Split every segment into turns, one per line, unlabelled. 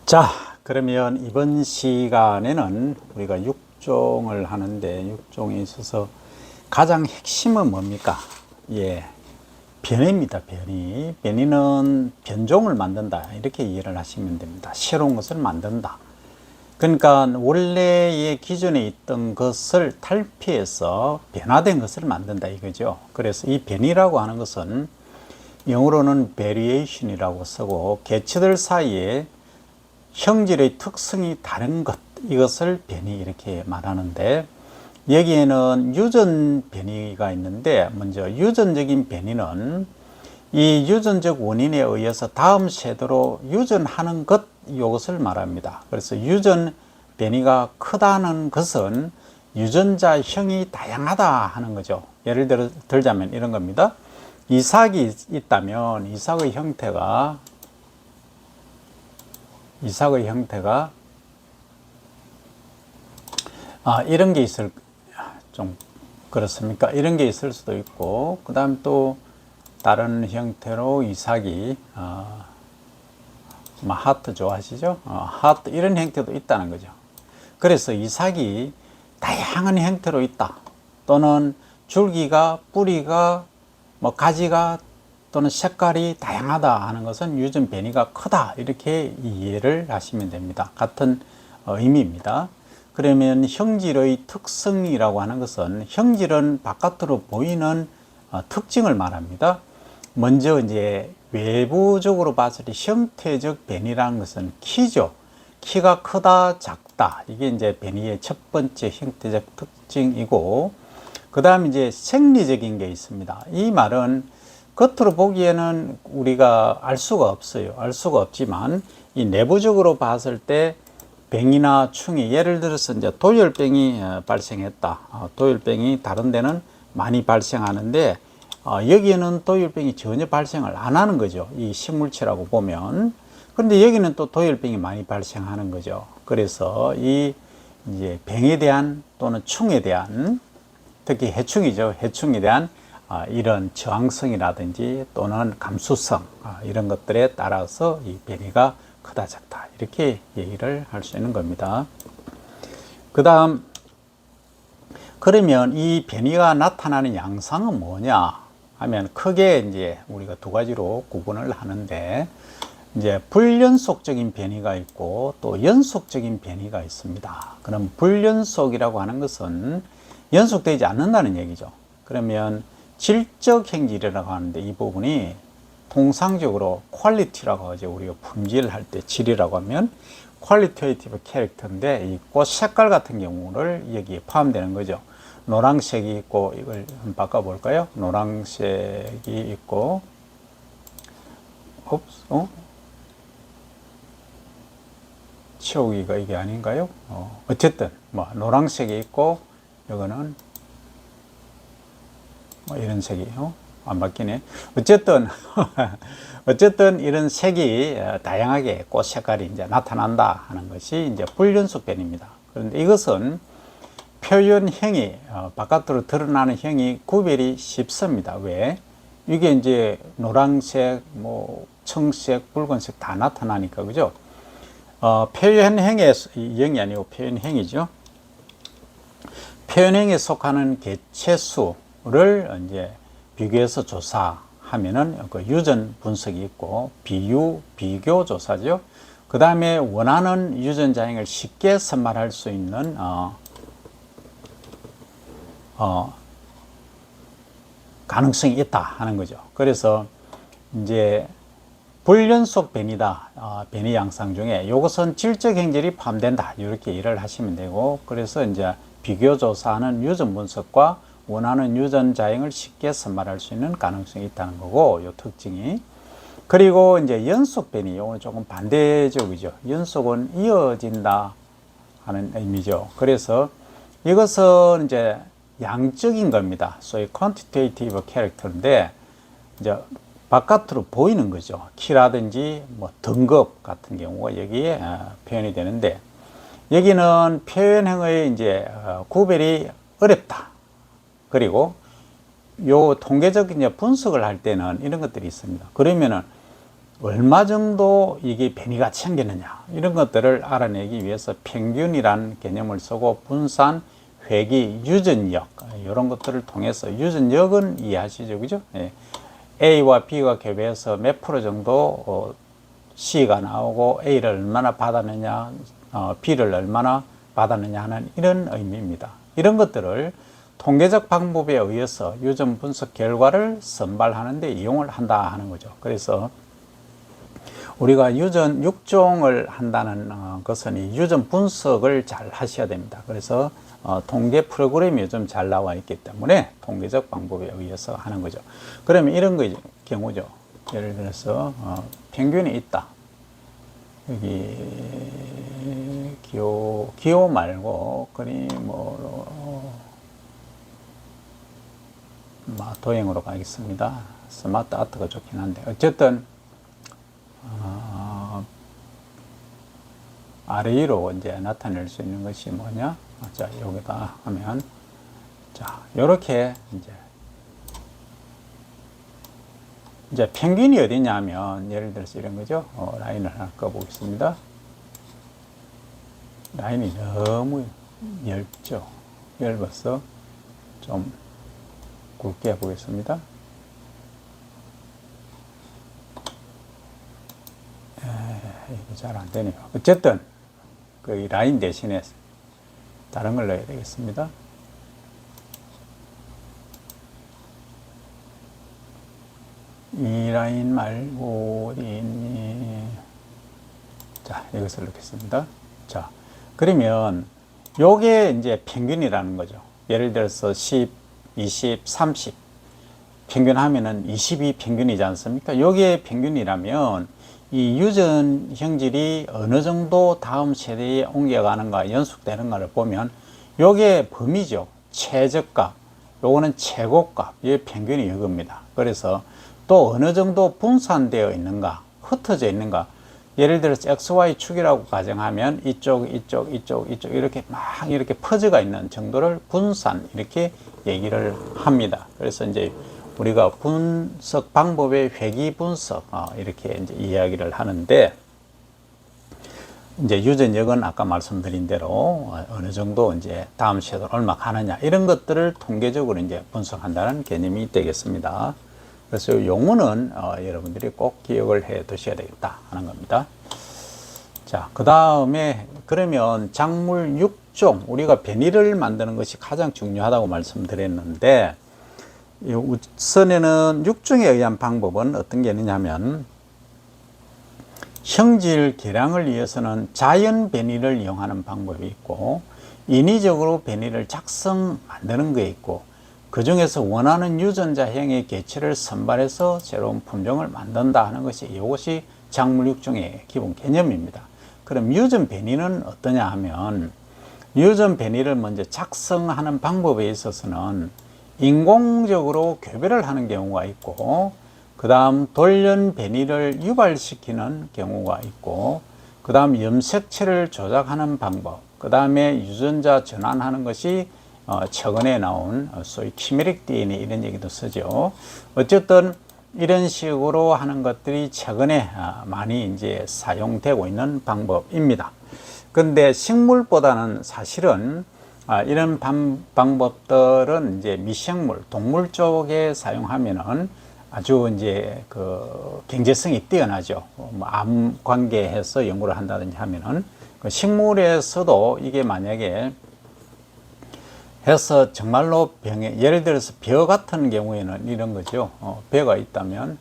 자, 그러면 이번 시간에는 우리가 육종을 하는데 육종에 있어서 가장 핵심은 뭡니까? 예, 변이입니다. 변이. 변이는 변종을 만든다. 이렇게 이해를 하시면 됩니다. 새로운 것을 만든다. 그러니까 원래의 기존에 있던 것을 탈피해서 변화된 것을 만든다 이거죠. 그래서 이 변이라고 하는 것은 영어로는 variation이라고 쓰고 개체들 사이에 형질의 특성이 다른 것, 이것을 변이 이렇게 말하는데, 여기에는 유전 변이가 있는데, 먼저 유전적인 변이는 이 유전적 원인에 의해서 다음 세대로 유전하는 것, 이것을 말합니다. 그래서 유전 변이가 크다는 것은 유전자형이 다양하다 하는 거죠. 예를 들자면 이런 겁니다. 이삭이 있다면 이삭의 형태가 이런 게 있을, 좀 그렇습니까? 이런 게 있을 수도 있고, 그 다음 또 다른 형태로 이삭이 하트 좋아하시죠? 하트 이런 형태도 있다는 거죠. 그래서 이삭이 다양한 형태로 있다, 또는 줄기가, 뿌리가, 가지가 또는 색깔이 다양하다 하는 것은 유전 변이가 크다, 이렇게 이해를 하시면 됩니다. 같은 의미입니다. 그러면 형질의 특성이라고 하는 것은, 형질은 바깥으로 보이는 특징을 말합니다. 먼저 이제 외부적으로 봤을 때 형태적 변이라는 것은 키죠. 키가 크다, 작다, 이게 이제 변이의 첫 번째 형태적 특징이고, 그 다음 이제 생리적인 게 있습니다. 이 말은 겉으로 보기에는 우리가 알 수가 없어요. 알 수가 없지만 이 내부적으로 봤을 때 병이나 충이, 예를 들어서 이제 도열병이 발생했다. 도열병이 다른 데는 많이 발생하는데 여기에는 도열병이 전혀 발생을 안 하는 거죠. 이 식물체라고 보면. 그런데 여기는 또 도열병이 많이 발생하는 거죠. 그래서 이 이제 병에 대한 또는 충에 대한, 특히 해충이죠. 해충에 대한 이런 저항성이라든지 또는 감수성, 이런 것들에 따라서 이 변이가 크다 작다, 이렇게 얘기를 할 수 있는 겁니다. 그 다음, 그러면 이 변이가 나타나는 양상은 뭐냐 하면 크게 이제 우리가 두 가지로 구분을 하는데, 이제 불연속적인 변이가 있고 또 연속적인 변이가 있습니다. 그럼 불연속이라고 하는 것은 연속되지 않는다는 얘기죠. 그러면 질적 행질이라고 하는데, 이 부분이 통상적으로 퀄리티라고 하죠. 우리가 품질을 할 때 질이라고 하면 퀄리테이티브 캐릭터인데, 이 꽃 색깔 같은 경우를 여기에 포함되는 거죠. 노란색이 있고, 이걸 한번 바꿔 볼까요? 노란색이 있고, 치우기가 이게 아닌가요? 어쨌든 노란색이 있고, 이거는 이런 색이 안 바뀌네. 어쨌든 이런 색이 다양하게 꽃 색깔이 이제 나타난다 하는 것이 이제 불연속 변입니다. 그런데 이것은 표현형이 바깥으로 드러나는 형이 구별이 쉽습니다. 왜? 이게 이제 노란색, 청색, 붉은색 다 나타나니까, 그죠? 표현형의 형이 아니고 표현형이죠. 표현형에 속하는 개체수를 이제 비교해서 조사하면은 그 유전 분석이 있고, 비교 조사죠. 그 다음에 원하는 유전자형을 쉽게 선발할 수 있는 가능성이 있다 하는 거죠. 그래서 이제 불연속 변이다, 변이 양상 중에 이것은 질적 행질이 포함된다, 이렇게 이해를 하시면 되고, 그래서 이제 비교 조사하는 유전 분석과 원하는 유전자형을 쉽게 선발할 수 있는 가능성이 있다는 거고, 이 특징이. 그리고 이제 연속 변이, 이거는 조금 반대적이죠. 연속은 이어진다 하는 의미죠. 그래서 이것은 이제 양적인 겁니다. 소위 quantitative character인데, 이제 바깥으로 보이는 거죠. 키라든지 등급 같은 경우가 여기에 표현이 되는데, 여기는 표현형의 이제 구별이 어렵다. 그리고 요 통계적 이제 분석을 할 때는 이런 것들이 있습니다. 그러면은 얼마 정도 이게 변이가 생겼느냐, 이런 것들을 알아내기 위해서 평균이라는 개념을 쓰고 분산, 회귀, 유전력 이런 것들을 통해서 유전력은 이해하시죠, 그죠? 예. A와 B가 겹해서 몇 프로 정도 C가 나오고 A를 얼마나 받았느냐, B를 얼마나 받았느냐 하는 이런 의미입니다. 이런 것들을 통계적 방법에 의해서 유전 분석 결과를 선발하는 데 이용을 한다 하는 거죠. 그래서 우리가 유전 6종을 한다는 것은 이 유전 분석을 잘 하셔야 됩니다. 그래서 통계 프로그램이 요즘 잘 나와 있기 때문에 통계적 방법에 의해서 하는 거죠. 그러면 이런 경우죠. 예를 들어서 평균이 있다. 여기 기호 말고 그림으로 도형으로 가겠습니다. 스마트 아트가 좋긴 한데 어쨌든 아래 위로 이제 나타낼 수 있는 것이 뭐냐? 자, 여기다 하면 자, 요렇게 이제 평균이 어디냐면 예를 들어서 이런 거죠. 라인을 하나 꺼 보겠습니다. 라인이 너무 얇아서 좀 굵게 해보겠습니다. 이게 잘 안 되네요. 어쨌든 그 라인 대신에 다른 걸 넣어야 되겠습니다. 이 라인 말고 어디 있니? 자, 이것을 넣겠습니다. 자, 그러면 요게 이제 평균이라는 거죠. 예를 들어서 10, 20, 30 평균하면은 20이 평균이지 않습니까? 요게 평균이라면 이 유전 형질이 어느 정도 다음 세대에 옮겨가는가 연속되는가를 보면 요게 범위죠. 최저값, 요거는 최고값, 이 평균이 이겁니다. 그래서 또 어느 정도 분산되어 있는가, 흩어져 있는가. 예를 들어서 XY축이라고 가정하면 이쪽 이렇게 막 이렇게 퍼져가 있는 정도를 분산 이렇게 얘기를 합니다. 그래서 이제 우리가 분석 방법의 회귀 분석 이렇게 이제 이야기를 하는데 이제 유전력은 아까 말씀드린 대로 어느 정도 이제 다음 세대로 얼마 가느냐 이런 것들을 통계적으로 이제 분석한다는 개념이 되겠습니다. 그래서 용어는 여러분들이 꼭 기억을 해 두셔야 되겠다 하는 겁니다. 자, 그 다음에 그러면 작물 6종 우리가 변이를 만드는 것이 가장 중요하다고 말씀드렸는데 우선에는 6종에 의한 방법은 어떤 게 있느냐면 형질 개량을 위해서는 자연 변이를 이용하는 방법이 있고 인위적으로 변이를 만드는 게 있고 그 중에서 원하는 유전자형의 개체를 선발해서 새로운 품종을 만든다 하는 것이 이것이 작물 6종의 기본 개념입니다. 그럼 유전 변이는 어떠냐 하면 유전 변이를 먼저 작성하는 방법에 있어서는 인공적으로 교배를 하는 경우가 있고 그 다음 돌연 변이를 유발시키는 경우가 있고 그 다음 염색체를 조작하는 방법 그 다음에 유전자 전환하는 것이 최근에 나온 소위 키메릭 DNA 이런 얘기도 쓰죠. 어쨌든 이런 식으로 하는 것들이 최근에 많이 이제 사용되고 있는 방법입니다. 근데 식물보다는 사실은 이런 방법들은 이제 미생물, 동물 쪽에 사용하면은 아주 이제 그 경제성이 뛰어나죠. 암 관계해서 연구를 한다든지 하면은 그 식물에서도 이게 만약에 해서 정말로 병에 예를 들어서 벼 같은 경우에는 이런 거죠. 벼가 있다면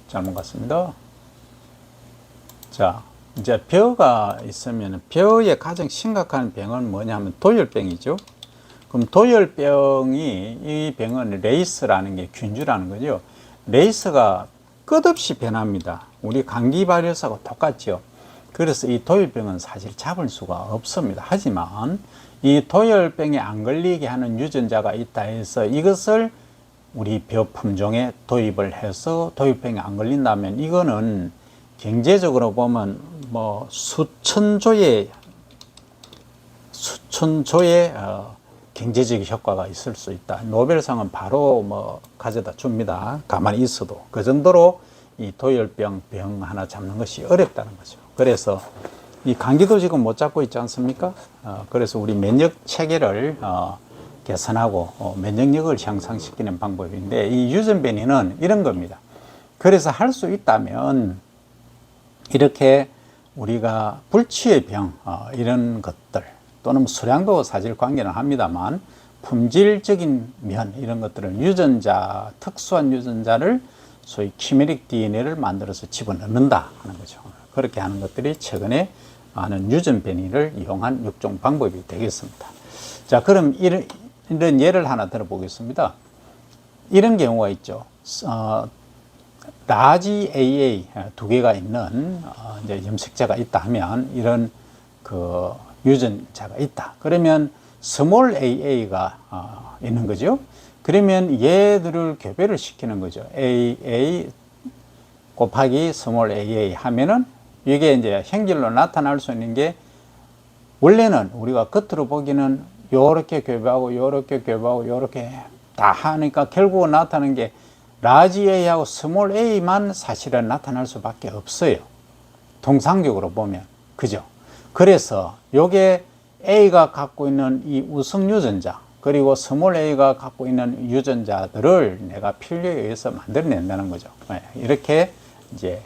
잘못 갔습니다. 자, 이제 벼가 있으면 벼의 가장 심각한 병은 뭐냐면 도열병이죠. 그럼 도열병이 이 병은 레이스라는 게 균주라는 거죠. 레이스가 끝없이 변합니다. 우리 감기 바이러스하고 똑같죠. 그래서 이 도열병은 사실 잡을 수가 없습니다. 하지만 이 도열병에 안 걸리게 하는 유전자가 있다 해서 이것을 우리 벼 품종에 도입을 해서 도열병에 안 걸린다면 이거는 경제적으로 보면 뭐 수천조의 경제적 효과가 있을 수 있다. 노벨상은 바로 뭐 가져다 줍니다. 가만히 있어도. 그 정도로 이 도열병 병 하나 잡는 것이 어렵다는 거죠. 그래서 이 감기도 지금 못 잡고 있지 않습니까? 그래서 우리 면역 체계를 개선하고 면역력을 향상시키는 방법인데, 이 유전변이는 이런 겁니다. 그래서 할 수 있다면 이렇게 우리가 불치의 병 이런 것들, 또는 수량도 사실 관계는 합니다만 품질적인 면 이런 것들을 유전자, 특수한 유전자를 소위 키메릭 DNA를 만들어서 집어넣는다 하는 거죠. 그렇게 하는 것들이 최근에 많은 유전 변이를 이용한 육종 방법이 되겠습니다. 자, 그럼 이런 예를 하나 들어보겠습니다. 이런 경우가 있죠. 라지 AA 두 개가 있는 이제 염색체가 있다 하면, 이런 그 유전자가 있다. 그러면 스몰 AA가 있는 거죠. 그러면 얘들을 교배를 시키는 거죠. AA 곱하기 스몰 AA 하면은 이게 이제 행질로 나타날 수 있는 게, 원래는 우리가 겉으로 보기는 요렇게 교배하고 요렇게 교배하고 요렇게 다 하니까 결국은 나타나는 게 라지 A하고 스몰 A만 사실은 나타날 수밖에 없어요. 통상적으로 보면. 그죠? 그래서 요게 A가 갖고 있는 이 우성 유전자, 그리고 스몰 A가 갖고 있는 유전자들을 내가 필요에 의해서 만들어낸다는 거죠. 이렇게 이제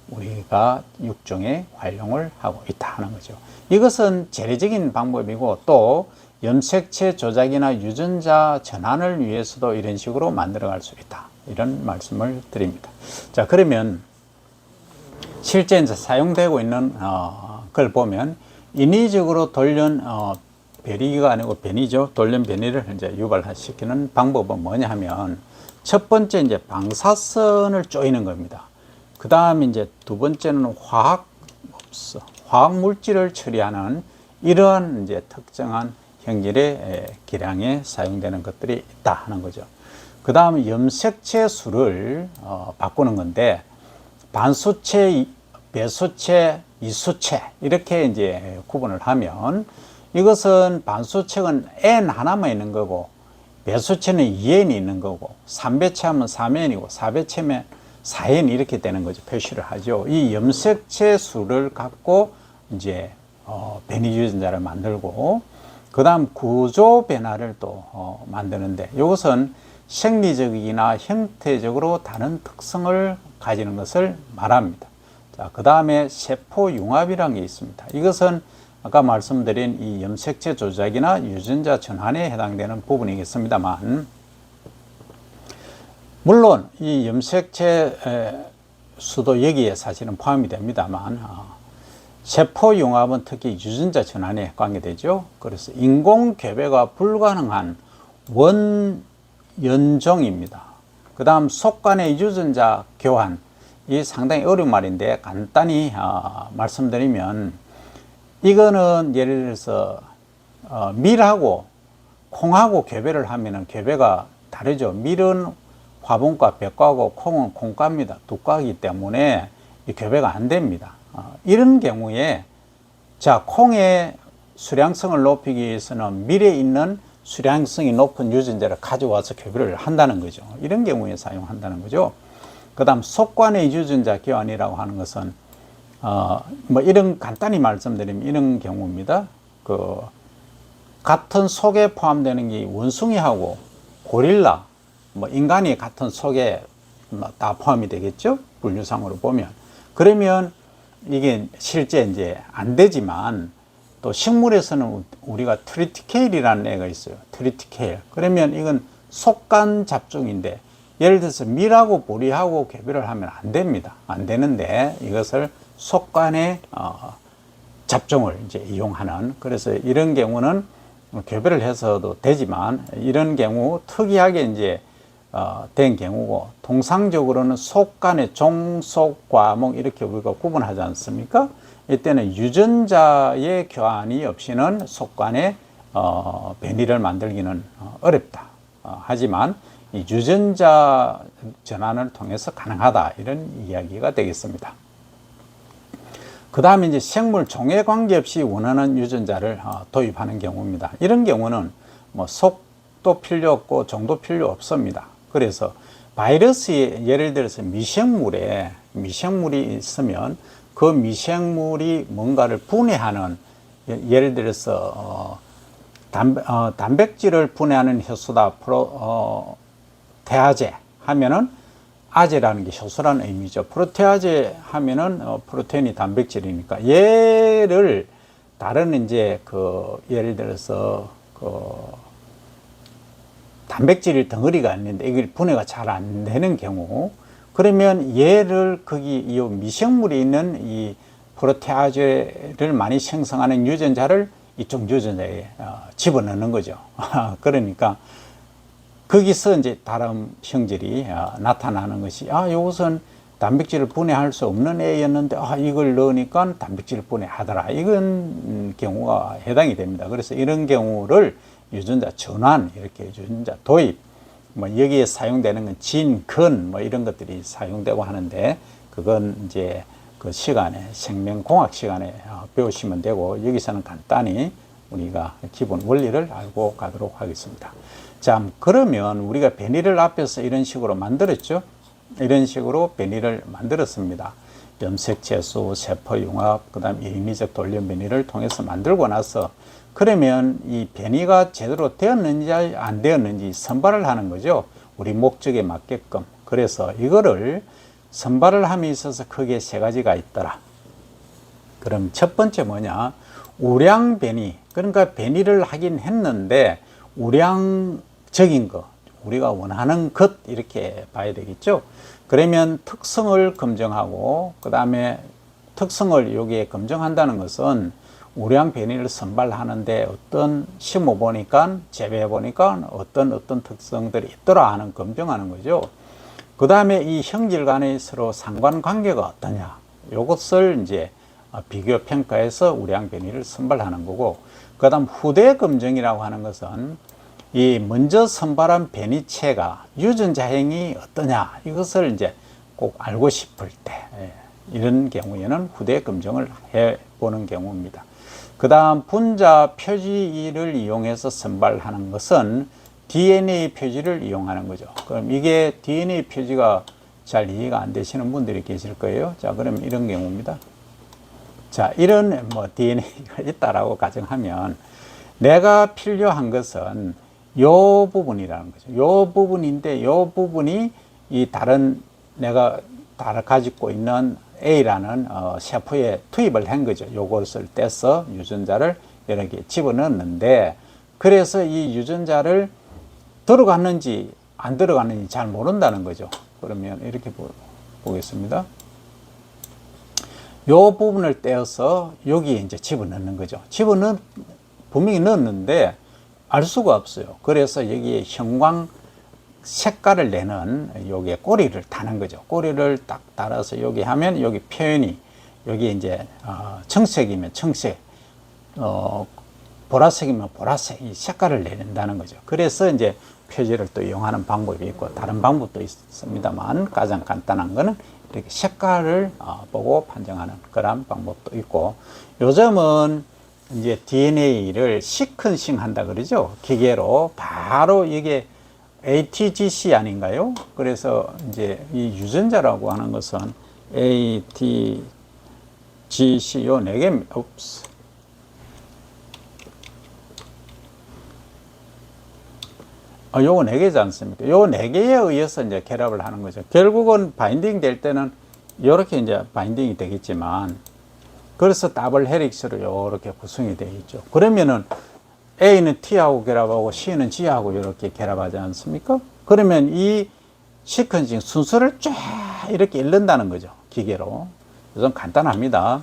우리가 육종에 활용을 하고 있다 하는 거죠. 이것은 재래적인 방법이고, 또 염색체 조작이나 유전자 전환을 위해서도 이런 식으로 만들어갈 수 있다, 이런 말씀을 드립니다. 자, 그러면 실제 이제 사용되고 있는 걸 보면, 인위적으로 돌연 변이가 아니고 변이죠. 돌연 변이를 이제 유발시키는 방법은 뭐냐 하면, 첫 번째 이제 방사선을 쪼이는 겁니다. 그 다음에 이제 두 번째는 화학 물질을 처리하는 이러한 이제 특정한 형질의 기량에 사용되는 것들이 있다 하는 거죠. 그 다음에 염색체 수를 바꾸는 건데, 반수체, 배수체, 이수체 이렇게 이제 구분을 하면, 이것은 반수체는 N 하나만 있는 거고, 배수체는 2N이 있는 거고, 3배체하면 3N이고, 4배체면 4N 이렇게 되는 거죠. 표시를 하죠. 이 염색체 수를 갖고 이제 변이 유전자를 만들고, 그 다음 구조 변화를 또 만드는데, 이것은 생리적이나 형태적으로 다른 특성을 가지는 것을 말합니다. 자, 그 다음에 세포 융합이라는 게 있습니다. 이것은 아까 말씀드린 이 염색체 조작이나 유전자 전환에 해당되는 부분이겠습니다만, 물론 이 염색체 수도 여기에 사실은 포함이 됩니다만, 세포 융합은 특히 유전자 전환에 관계되죠. 그래서 인공 교배가 불가능한 원연종입니다. 그 다음 속간의 유전자 교환, 이 상당히 어려운 말인데 간단히 말씀드리면, 이거는 예를 들어서 밀하고 콩하고 교배를 하면은 교배가 다르죠. 밀은 화분과 백과고 콩은 콩과입니다. 두 과이기 때문에 이 교배가 안 됩니다. 이런 경우에, 자, 콩의 수량성을 높이기 위해서는 밀에 있는 수량성이 높은 유전자를 가져와서 교배를 한다는 거죠. 이런 경우에 사용한다는 거죠. 그 다음 속관의 유전자 교환이라고 하는 것은 뭐 이런 간단히 말씀드리면 이런 경우입니다. 그 같은 속에 포함되는 게 원숭이하고 고릴라, 뭐 인간이 같은 속에 다 포함이 되겠죠. 분류상으로 보면. 그러면 이게 실제 이제 안 되지만, 또 식물에서는 우리가 트리티케일이라는 애가 있어요. 트리티케일. 그러면 이건 속간 잡종인데, 예를 들어서 밀하고 보리하고 교배를 하면 안 됩니다. 안 되는데, 이것을 속간의 잡종을 이제 이용하는, 그래서 이런 경우는 교배를 해서도 되지만, 이런 경우 특이하게 이제 된 경우고, 통상적으로는 속간의 종, 속, 과목 이렇게 우리가 구분하지 않습니까? 이때는 유전자의 교환이 없이는 속간의 변이를 만들기는 어렵다. 하지만 이 유전자 전환을 통해서 가능하다, 이런 이야기가 되겠습니다. 그 다음에 이제 생물 종에 관계없이 원하는 유전자를 도입하는 경우입니다. 이런 경우는 뭐 속도 필요 없고 종도 필요 없습니다. 그래서 바이러스의 예를 들어서 미생물에 미생물이 있으면 그 미생물이 뭔가를 분해하는, 예를 들어서 단백질을 분해하는 효소다 프로테아제 하면은 아제라는 게 효소라는 의미죠. 프로테아제 하면은 프로테인이 단백질이니까 얘를 다른 이제 예를 들어서 단백질 덩어리가 있는데 이게 분해가 잘 안 되는 경우, 그러면 얘를 거기 이 미생물이 있는 이 프로테아제를 많이 생성하는 유전자를 이쪽 유전자에 집어넣는 거죠. 그러니까 거기서 이제 다른 형질이 나타나는 것이, 이것은 단백질을 분해할 수 없는 애였는데 이걸 넣으니까 단백질을 분해하더라, 이건 경우가 해당이 됩니다. 그래서 이런 경우를 유전자 전환, 이렇게 유전자 도입, 뭐 여기에 사용되는 건 진, 근 뭐 이런 것들이 사용되고 하는데, 그건 이제 그 시간에, 생명공학 시간에 배우시면 되고, 여기서는 간단히 우리가 기본 원리를 알고 가도록 하겠습니다. 자, 그러면 우리가 변이를 앞에서 이런 식으로 만들었죠. 이런 식으로 변이를 만들었습니다. 염색체수, 세포융합, 그 다음 인위적 돌연 변이를 통해서 만들고 나서, 그러면 이 변이가 제대로 되었는지 안 되었는지 선발을 하는 거죠. 우리 목적에 맞게끔. 그래서 이거를 선발을 함에 있어서 크게 세 가지가 있더라. 그럼 첫 번째 뭐냐? 우량 변이. 그러니까 변이를 하긴 했는데 우량적인 것, 우리가 원하는 것, 이렇게 봐야 되겠죠. 그러면 특성을 검증하고, 그 다음에 특성을 여기에 검증한다는 것은 우량 변이를 선발하는데 어떤 심어 보니까, 재배해 보니까 어떤 특성들이 있더라 하는 검증하는 거죠. 그 다음에 이 형질 간의 서로 상관관계가 어떠냐, 이것을 이제 비교 평가해서 우량 변이를 선발하는 거고, 그 다음 후대 검증이라고 하는 것은 이 먼저 선발한 변이체가 유전자행이 어떠냐, 이것을 이제 꼭 알고 싶을 때, 이런 경우에는 후대 검증을 해 보는 경우입니다. 그 다음 분자 표지를 이용해서 선발하는 것은 DNA 표지를 이용하는 거죠. 그럼 이게 DNA 표지가 잘 이해가 안 되시는 분들이 계실 거예요. 자, 그럼 이런 경우입니다. 자, 이런 DNA가 있다라고 가정하면 내가 필요한 것은 요 부분이라는 거죠. 요 부분인데, 요 부분이 이 내가 가지고 있는 A라는 세포에 투입을 한 거죠. 요것을 떼서 유전자를 여러 개 집어넣었는데, 그래서 이 유전자를 들어갔는지 안 들어갔는지 잘 모른다는 거죠. 그러면 이렇게 보겠습니다. 요 부분을 떼어서 여기에 이제 집어넣는 거죠. 분명히 넣었는데 알 수가 없어요. 그래서 여기에 형광 색깔을 내는 여기에 꼬리를 다는 거죠. 꼬리를 딱 달아서 여기 하면 여기 표현이, 여기 이제 청색이면 청색, 보라색이면 보라색, 이 색깔을 내는다는 거죠. 그래서 이제 표지를 또 이용하는 방법이 있고 다른 방법도 있습니다만, 가장 간단한 거는 이렇게 색깔을 보고 판정하는 그런 방법도 있고, 요즘은 이제 DNA를 시퀀싱 한다 그러죠. 기계로 바로 이게 ATGC 아닌가요? 그래서 이제 이 유전자라고 하는 것은 ATGC 요 4개, 요거 4개지 않습니까? 요 4개에 의해서 이제 결합을 하는 거죠. 결국은 바인딩 될 때는 이렇게 이제 바인딩이 되겠지만, 그래서 더블 헬릭스로 이렇게 구성이 되어 있죠. 그러면은 A는 T하고 결합하고 C는 G하고 이렇게 결합하지 않습니까? 그러면 이 시퀀싱 순서를 쫙 이렇게 읽는다는 거죠. 기계로. 좀 간단합니다.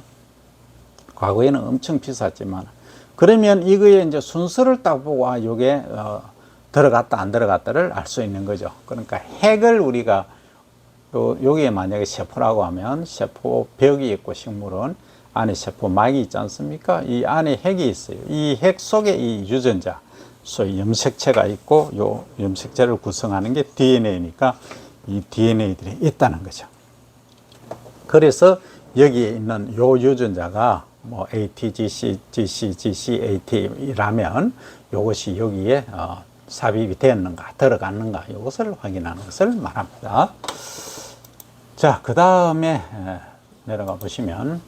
과거에는 엄청 비쌌지만. 그러면 이거에 이제 순서를 딱 보고, 요게 들어갔다 안 들어갔다를 알 수 있는 거죠. 그러니까 핵을 우리가 여기에 만약에 세포라고 하면 세포벽이 있고, 식물은 안에 세포막이 있지 않습니까? 이 안에 핵이 있어요. 이 핵 속에 이 유전자, 소위 염색체가 있고, 요 염색체를 구성하는 게 DNA니까 이 DNA들이 있다는 거죠. 그래서 여기에 있는 요 유전자가 뭐 ATGC, GC, GC, AT라면 이것이 여기에 삽입이 되었는가, 들어갔는가, 이것을 확인하는 것을 말합니다. 자, 그 다음에 내려가 보시면,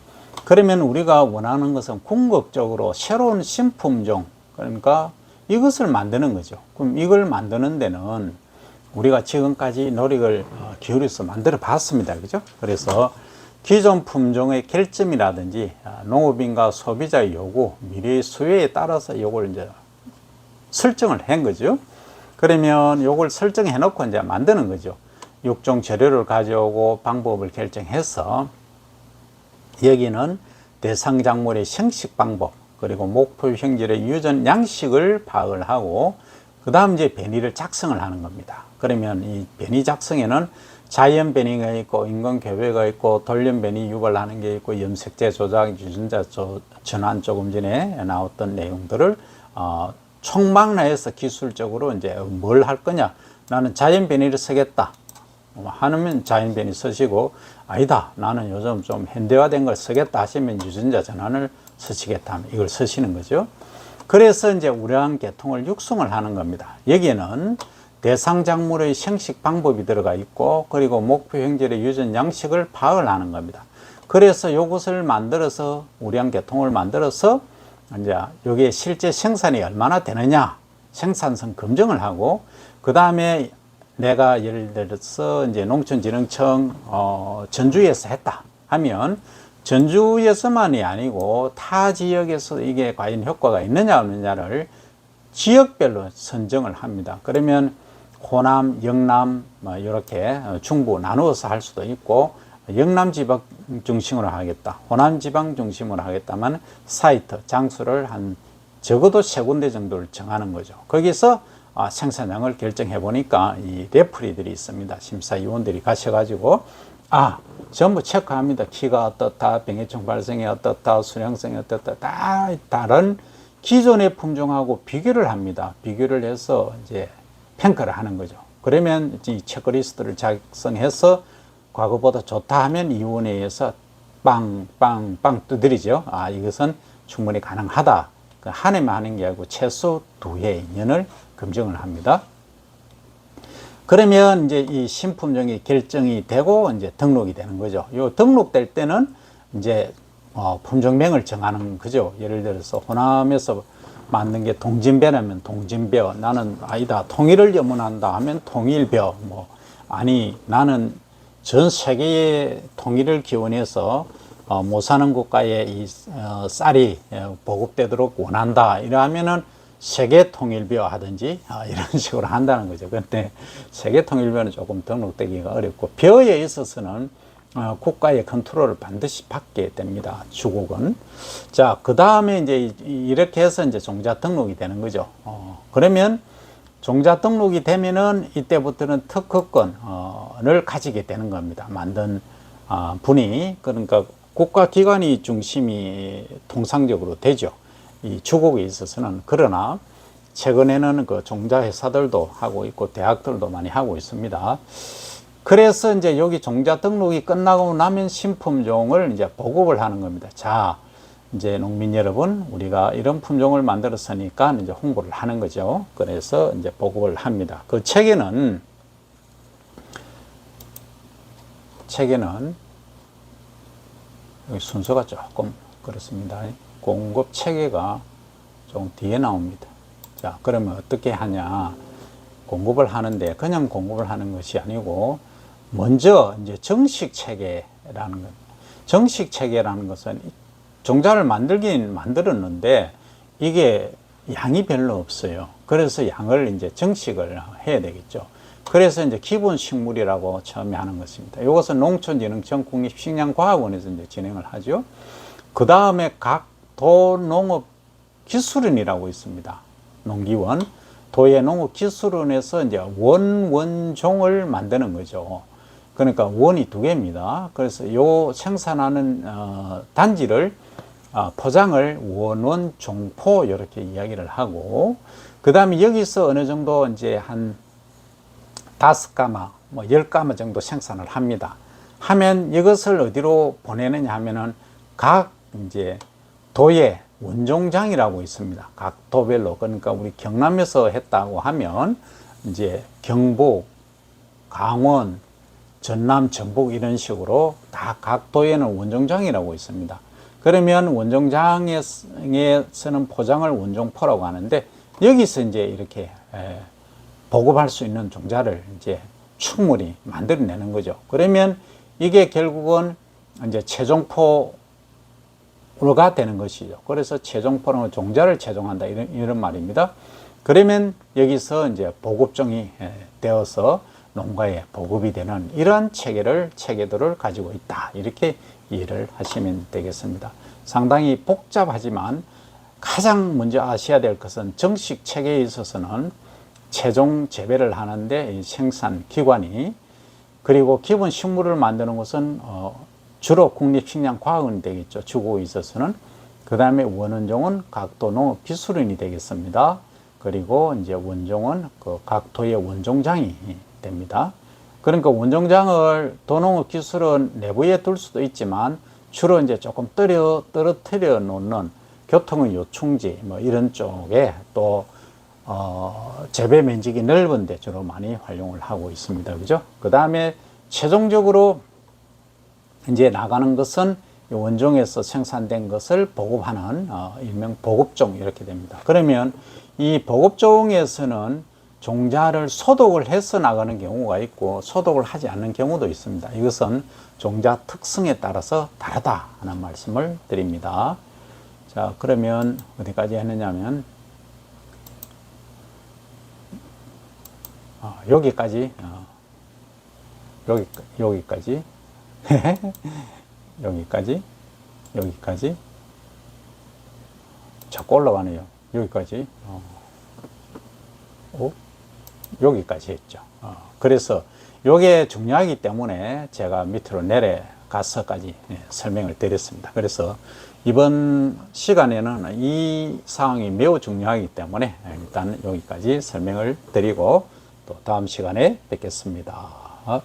그러면 우리가 원하는 것은 궁극적으로 새로운 신품종, 그러니까 이것을 만드는 거죠. 그럼 이걸 만드는 데는 우리가 지금까지 노력을 기울여서 만들어 봤습니다. 그죠? 그래서 기존 품종의 결점이라든지 농업인과 소비자의 요구, 미래의 수요에 따라서 이걸 이제 설정을 한 거죠. 그러면 이걸 설정해 놓고 이제 만드는 거죠. 육종 재료를 가져오고 방법을 결정해서 여기는 대상 작물의 생식 방법, 그리고 목표 형질의 유전 양식을 파악을 하고 그 다음 이제 변이를 작성을 하는 겁니다. 그러면 이 변이 작성에는 자연 변이가 있고 인공 교배가 있고 돌연 변이 유발하는 게 있고 염색제 조작, 유전자 전환, 조금 전에 나왔던 내용들을 총망라해서 기술적으로 이제 뭘 할 거냐, 나는 자연 변이를 쓰겠다 하면 자연 변이 쓰시고, 아니다 나는 요즘 좀 현대화된 걸 쓰겠다 하시면 유전자 전환을 쓰시겠다 하면 이걸 쓰시는 거죠. 그래서 이제 우량 계통을 육성을 하는 겁니다. 여기에는 대상 작물의 생식 방법이 들어가 있고, 그리고 목표 형질의 유전 양식을 파악을 하는 겁니다. 그래서 이것을 만들어서 우량 계통을 만들어서 이제 여기에 실제 생산이 얼마나 되느냐 생산성 검증을 하고, 그 다음에 내가 예를 들어서 이제 농촌진흥청 전주에서 했다 하면 전주에서만이 아니고 타 지역에서 이게 과연 효과가 있느냐 없느냐를 지역별로 선정을 합니다. 그러면 호남, 영남 이렇게 중부 나누어서 할 수도 있고, 영남 지방 중심으로 하겠다, 호남 지방 중심으로 하겠다면 사이트, 장소를 한 적어도 3군데 정도를 정하는 거죠. 거기서 생산량을 결정해 보니까 이 레프리들이 있습니다. 심사위원들이 가셔가지고 전부 체크합니다. 키가 어떻다, 병해충 발생이 어떻다, 수량성이 어떻다, 다 다른 기존의 품종하고 비교를 합니다. 비교를 해서 이제 평가를 하는 거죠. 그러면 이 체크리스트를 작성해서 과거보다 좋다 하면 위원회에서 빵빵빵 두드리죠. 이것은 충분히 가능하다. 한 해만 하는 게 아니고 최소 2회 2년을 검증을 합니다. 그러면 이제 이 신품종이 결정이 되고 이제 등록이 되는 거죠. 요 등록될 때는 이제 품종명을 정하는 거죠. 예를 들어서 호남에서 만든 게 동진벼라면 동진벼, 나는 아니다 통일을 염원한다 하면 통일벼, 나는 전 세계의 통일을 기원해서 못 사는 국가에 이 쌀이 보급되도록 원한다 이러면은 세계 통일벼 하든지 이런 식으로 한다는 거죠. 근데 세계 통일벼는 조금 등록되기가 어렵고, 벼에 있어서는 국가의 컨트롤을 반드시 받게 됩니다. 주국은. 자, 그 다음에 이제 이렇게 해서 이제 종자 등록이 되는 거죠. 그러면 종자 등록이 되면은 이때부터는 특허권을 가지게 되는 겁니다. 만든 분이. 그러니까 국가기관이 중심이 통상적으로 되죠. 이 주국에 있어서는. 그러나 최근에는 그 종자 회사들도 하고 있고 대학들도 많이 하고 있습니다. 그래서 이제 여기 종자 등록이 끝나고 나면 신품종을 이제 보급을 하는 겁니다. 자, 이제 농민 여러분, 우리가 이런 품종을 만들었으니까 이제 홍보를 하는 거죠. 그래서 이제 보급을 합니다. 그 책에는 여기 순서가 조금 그렇습니다. 공급 체계가 좀 뒤에 나옵니다. 자, 그러면 어떻게 하냐? 공급을 하는데 그냥 공급을 하는 것이 아니고 먼저 이제 정식 체계라는 것. 정식 체계라는 것은 종자를 만들긴 만들었는데 이게 양이 별로 없어요. 그래서 양을 이제 정식을 해야 되겠죠. 그래서 이제 기본 식물이라고 처음에 하는 것입니다. 이것은 농촌진흥청 국립식량과학원에서 이제 진행을 하죠. 그 다음에 각 도농업기술원이라고 있습니다. 농기원, 도의 농업기술원에서 이제 원종을 만드는 거죠. 그러니까 원이 2개입니다. 그래서 요 생산하는 단지를 포장을 원원, 종포 이렇게 이야기를 하고, 그 다음에 여기서 어느 정도 이제 한 5가마, 10가마 정도 생산을 합니다. 하면 이것을 어디로 보내느냐 하면은 각 이제 도의 원종장이라고 있습니다. 각 도별로. 그러니까 우리 경남에서 했다고 하면 이제 경북, 강원, 전남, 전북 이런 식으로 다 각 도에는 원종장이라고 있습니다. 그러면 원종장에서는 포장을 원종포라고 하는데 여기서 이제 이렇게 보급할 수 있는 종자를 이제 충분히 만들어내는 거죠. 그러면 이게 결국은 이제 최종포가 되는 것이죠. 그래서 최종포는 종자를 최종한다 이런 말입니다. 그러면 여기서 이제 보급종이 되어서 농가에 보급이 되는 이런 체계들을 가지고 있다. 이렇게 이해를 하시면 되겠습니다. 상당히 복잡하지만 가장 먼저 아셔야 될 것은 정식 체계에 있어서는 최종 재배를 하는데 생산 기관이 그리고 기본 식물을 만드는 것은 주로 국립식량과학원이 되겠죠. 주고에 있어서는. 그 다음에 원원종은 각도 농업기술원이 되겠습니다. 그리고 이제 원종은 그 각도의 원종장이 됩니다. 그러니까 원종장을 도농업기술원 내부에 둘 수도 있지만 주로 이제 조금 떨어뜨려 놓는 교통의 요충지 뭐 이런 쪽에 또 재배 면적이 넓은데 주로 많이 활용을 하고 있습니다. 그죠? 그 다음에 최종적으로 이제 나가는 것은 원종에서 생산된 것을 보급하는 일명 보급종 이렇게 됩니다. 그러면 이 보급종에서는 종자를 소독을 해서 나가는 경우가 있고 소독을 하지 않는 경우도 있습니다. 이것은 종자 특성에 따라서 다르다 하는 말씀을 드립니다. 자, 그러면 어디까지 했느냐면 여기까지 여기까지 여기까지 자꾸 올라가네요. 여기까지 여기까지 했죠. 그래서 이게 중요하기 때문에 제가 밑으로 내려가서까지 설명을 드렸습니다. 그래서 이번 시간에는 이 사항이 매우 중요하기 때문에 일단 여기까지 설명을 드리고 또 다음 시간에 뵙겠습니다.